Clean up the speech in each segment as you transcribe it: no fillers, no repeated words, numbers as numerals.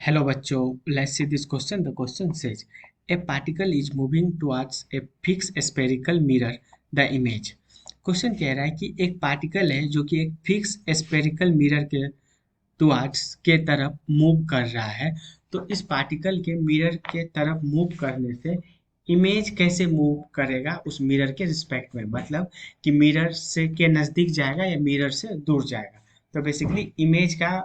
Hello बच्चों, let's see this question. The question says a particle is moving towards a fixed spherical mirror the image. Question कह रहा है कि एक particle है जो कि एक फिक्स स्पेरिकल मिरर के टुवार्ड्स के तरफ मूव कर रहा है। तो इस पार्टिकल के मिरर के तरफ मूव करने से इमेज कैसे मूव करेगा उस मिरर के रिस्पेक्ट में, मतलब कि मिरर से के नज़दीक जाएगा या मिरर से दूर जाएगा। तो बेसिकली इमेज का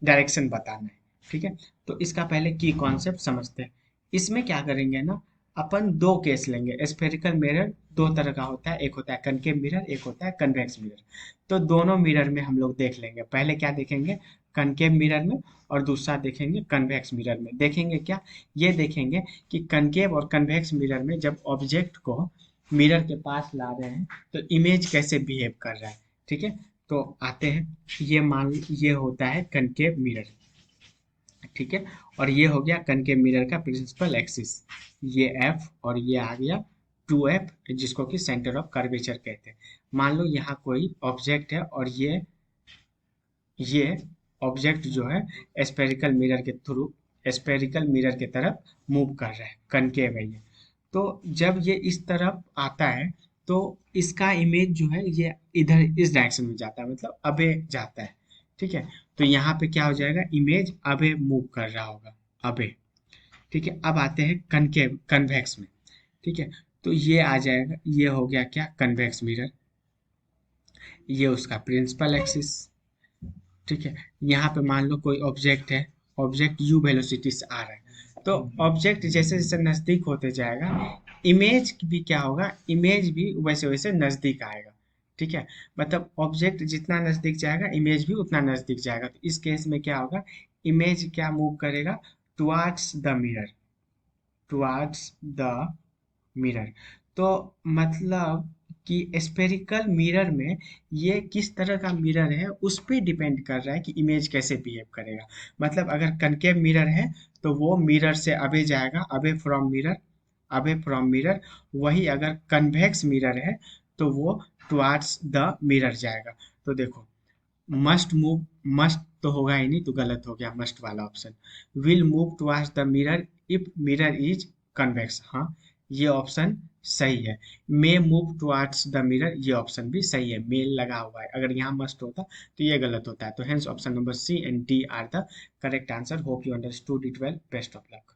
डायरेक्शन बताना है। ठीक है, तो इसका पहले की कॉन्सेप्ट समझते हैं। इसमें क्या करेंगे ना, अपन दो केस लेंगे। स्फेरिकल मिरर दो तरह का होता है, एक होता है कनकेव मिरर, एक होता है कन्वेक्स मिरर। तो दोनों मिरर में हम लोग देख लेंगे। पहले क्या देखेंगे, कनकेव मिरर में, और दूसरा देखेंगे कन्वेक्स मिरर में। देखेंगे क्या, ये देखेंगे कि कनकेव और कन्वेक्स मिरर में जब ऑब्जेक्ट को मिरर के पास ला रहे हैं तो इमेज कैसे बिहेव कर रहा है। ठीक है, तो आते हैं। ये होता है कनकेव मिरर। ठीक है, और ये हो गया कनकेव मिरर का प्रिंसिपल एक्सिस, ये एफ और ये आ गया 2f, जिसको कि सेंटर ऑफ कर्वेचर कहते हैं। मान लो यहाँ कोई ऑब्जेक्ट है और ये ऑब्जेक्ट जो है स्पेरिकल मिरर के तरफ मूव कर रहा है, कनकेव है ये। तो जब ये इस तरफ आता है तो इसका इमेज जो है ये इधर इस डायरेक्शन में जाता है, मतलब अबे जाता है। ठीक है, तो यहाँ पे क्या हो जाएगा, इमेज अबे मूव कर रहा होगा, अबे। ठीक है, अब आते हैं कनकेव कन्वेक्स में। ठीक है, तो ये आ जाएगा, ये हो गया क्या, कन्वेक्स मिरर। ये उसका प्रिंसिपल एक्सिस। ठीक है, यहाँ पे मान लो कोई ऑब्जेक्ट है, ऑब्जेक्ट u वेलोसिटी से आ रहा है। तो ऑब्जेक्ट जैसे जैसे नज़दीक होते जाएगा, इमेज भी क्या होगा, इमेज भी वैसे वैसे नज़दीक आएगा। ठीक है, मतलब ऑब्जेक्ट जितना नज़दीक जाएगा इमेज भी उतना नज़दीक जाएगा। तो इस केस में क्या होगा, इमेज क्या मूव करेगा, towards the mirror, towards the mirror. तो मतलब कि स्पेरिकल मिरर में ये किस तरह का मिरर है उस पे डिपेंड कर रहा है कि इमेज कैसे बिहेव करेगा। मतलब अगर कनकेव मिरर है तो वो मिरर से अबे जाएगा, अबे फ्रॉम मिरर, अबे फ्रॉम मिरर। वही अगर कन्वेक्स मिरर है तो वो टुवार्ड्स द मिरर जाएगा। तो देखो, मस्ट मूव, मस्ट तो होगा ही नहीं, तो गलत हो गया मस्ट वाला option. Will move towards the mirror if mirror is convex, हाँ ये ऑप्शन सही है। मे मूव टुवर्ड्स द मिरर, ये ऑप्शन भी सही है, मेल लगा हुआ है। अगर यहाँ मस्ट होता तो ये गलत होता है। तो hence option number C and D are the correct answer. Hope you understood it well, best of luck.